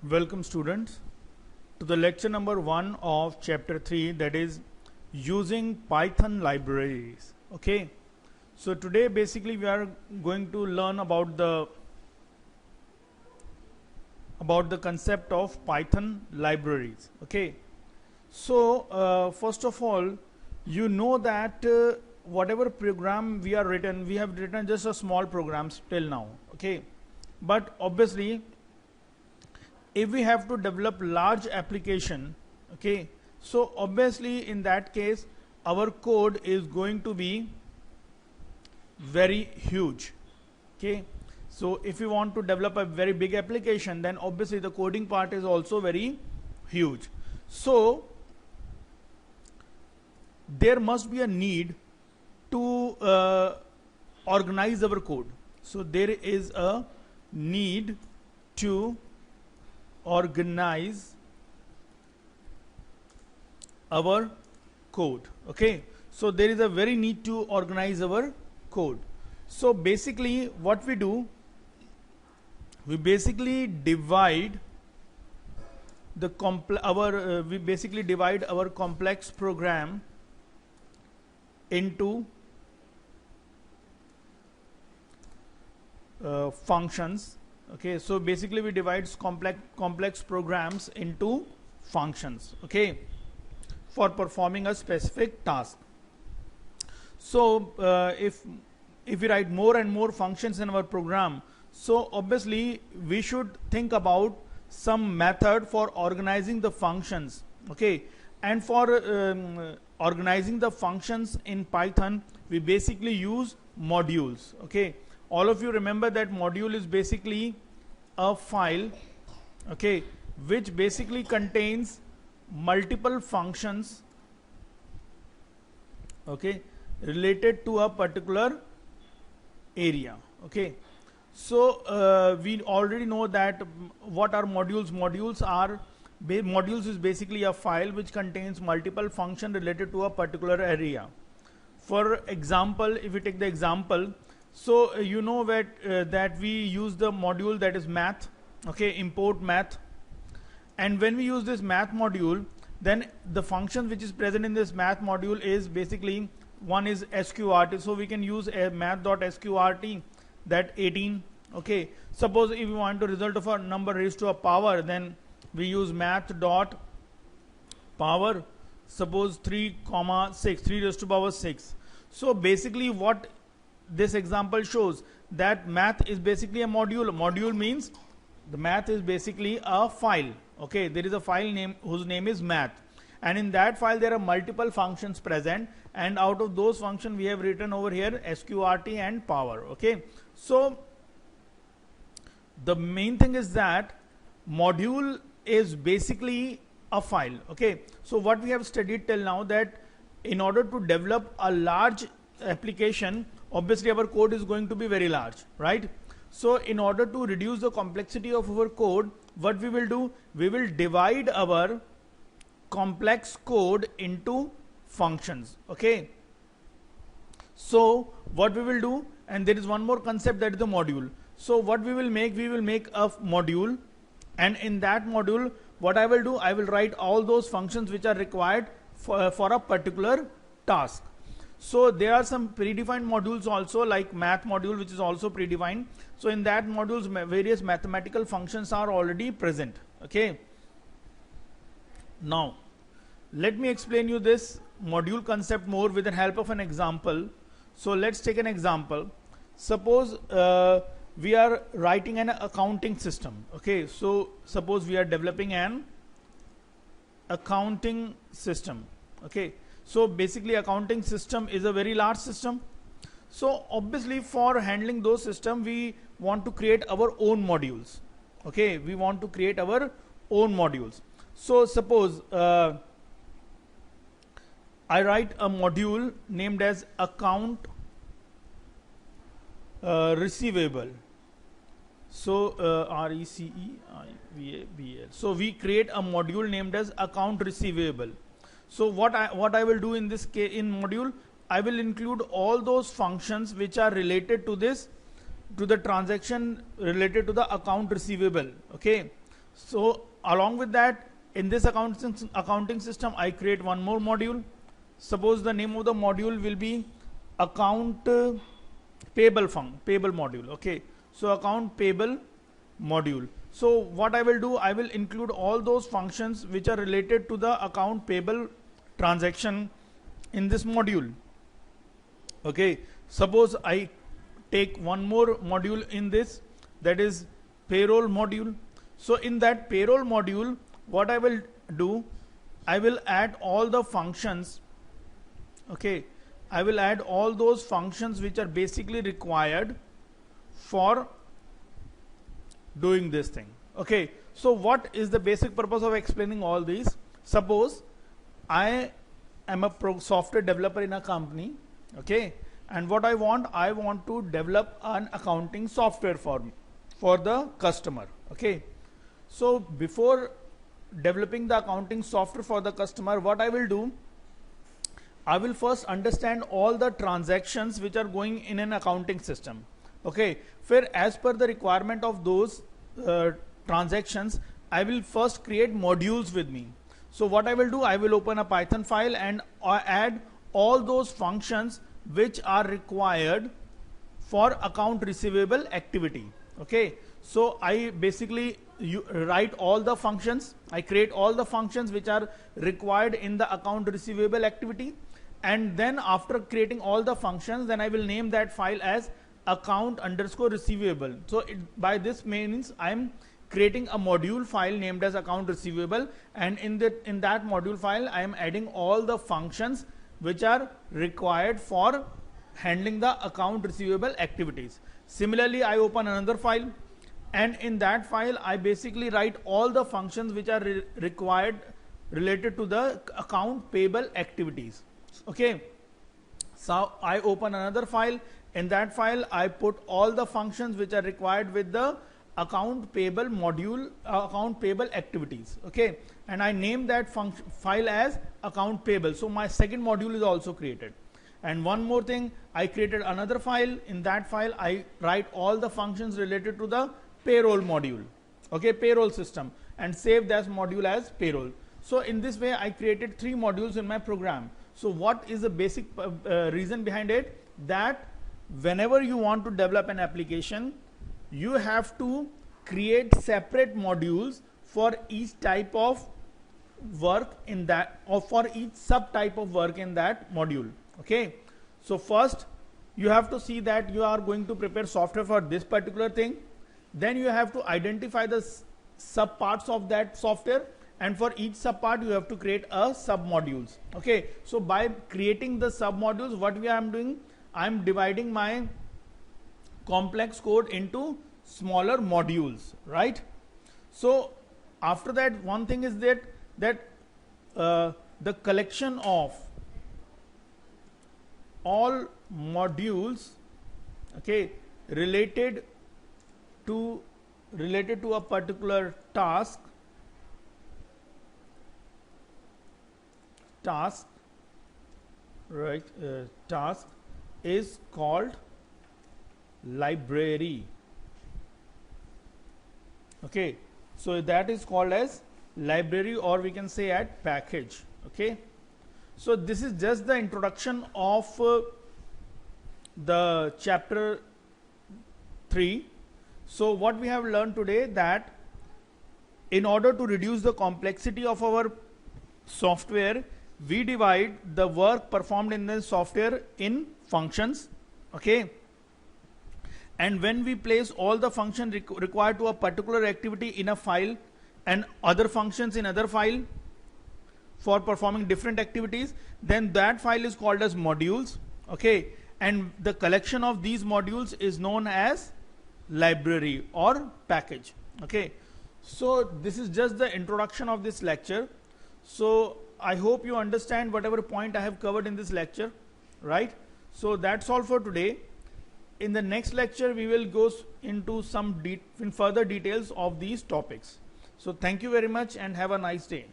Welcome students to the lecture number 1 of chapter 3, that is using Python libraries. Okay, so today basically we are going to learn about the concept of Python libraries. Okay, so first of all, you know that whatever program we have written just a small programs till now. Okay, but obviously if we have to develop large application, okay, so obviously in that case our code is going to be very huge. Okay, so if you want to develop a very big application, then obviously the coding part is also very huge. So there must be a need to organize our code. So there is a need to organize our code. Okay, so there is a very need to organize our code. So basically what we do, we basically divide the our complex program into functions. Okay, so basically we divide complex programs into functions, okay, for performing a specific task. So if we write more and more functions in our program, so obviously we should think about some method for organizing the functions. Okay, and for organizing the functions in Python, we basically use modules. Okay, all of you remember that module is basically a file, okay, which basically contains multiple functions, okay, related to a particular area. Okay, so we already know that what are modules. Modules is basically a file which contains multiple function related to a particular area. For example, if we take the example, so you know that we use the module that is math. Okay, import math, and when we use this math module, then the function which is present in this math module is basically, one is sqrt, so we can use a math.sqrt, that 18. Okay, suppose if we want the result of a number raised to a power, then we use math.power, suppose 3,6, 3 raised to power 6. So basically what this example shows, that math is basically a module. Module means the math is basically a file. Okay, there is a file name whose name is math, and in that file there are multiple functions present, and out of those functions we have written over here sqrt and power. Okay, so the main thing is that module is basically a file. Okay, so what we have studied till now, that in order to develop a large application, obviously our code is going to be very large, right? So in order to reduce the complexity of our code, what we will do, we will divide our complex code into functions. Okay, so what we will do, and there is one more concept, that is the module. So what we will make a module, and in that module what I will do, I will write all those functions which are required for a particular task. So there are some predefined modules also, like math module, which is also predefined. So in that modules various mathematical functions are already present. Okay, now let me explain you this module concept more with the help of an example. So let's take an example. Suppose we are writing an accounting system. Okay, so suppose we are developing an accounting system. Okay, so basically accounting system is a very large system. So obviously for handling those systems, we want to create our own modules. Okay, we want to create our own modules. So suppose I write a module named as account receivable. So RECEIVABL. So we create a module named as account receivable. So what I will do in this case, in module, I will include all those functions which are related to this, to the transaction related to the account receivable. Okay, So along with that, in this accounting system, I create one more module. Suppose the name of the module will be account payable module. Okay, so account payable module. So what I will do, I will include all those functions which are related to the account payable transaction in this module. Okay, suppose I take one more module in this, that is payroll module. So in that payroll module, what I will do, I will add all the functions. Okay, I will add all those functions which are basically required for doing this thing. Okay, so what is the basic purpose of explaining all these? Suppose I am a software developer in a company. Okay, and what I want to develop an accounting software for the customer. Okay, so before developing the accounting software for the customer, what I will do, I will first understand all the transactions which are going in an accounting system. Okay, where as per the requirement of those transactions, I will first create modules with me. So what I will do, I will open a Python file and add all those functions which are required for account receivable activity. Okay, so I basically write all the functions, I create all the functions which are required in the account receivable activity, and then after creating all the functions, then I will name that file as account_receivable. So by this means I am creating a module file named as account receivable, and in that module file I am adding all the functions which are required for handling the account receivable activities. Similarly, I open another file, and in that file I basically write all the functions which are required related to the account payable activities. Okay, so I open another file. In that file I put all the functions which are required with the account payable module, account payable activities. Okay, and I name that file as account payable. So my second module is also created. And one more thing, I created another file. In that file I write all the functions related to the payroll module. Okay, payroll system, and save that module as payroll. So in this way I created 3 modules in my program. So what is the basic reason behind it? That whenever you want to develop an application, you have to create separate modules for each type of work in that, or for each subtype of work in that module. Okay, so first you have to see that you are going to prepare software for this particular thing. Then you have to identify the sub parts of that software, and for each sub part you have to create a sub modules. Okay, so by creating the sub modules, what I am doing, I am dividing my complex code into smaller modules, right? So after that, one thing is that the collection of all modules, okay, related to a particular task, right, task is called library. Okay, so that is called as library, or we can say at package. Okay, so this is just the introduction of the chapter 3. So what we have learned today, that in order to reduce the complexity of our software, we divide the work performed in the software in functions. Okay, and when we place all the functions required to a particular activity in a file and other functions in other file for performing different activities, then that file is called as modules. Okay, and the collection of these modules is known as library or package. Okay, so this is just the introduction of this lecture. So I hope you understand whatever point I have covered in this lecture, right? So that's all for today. In the next lecture we will go into some further details of these topics. So thank you very much and have a nice day.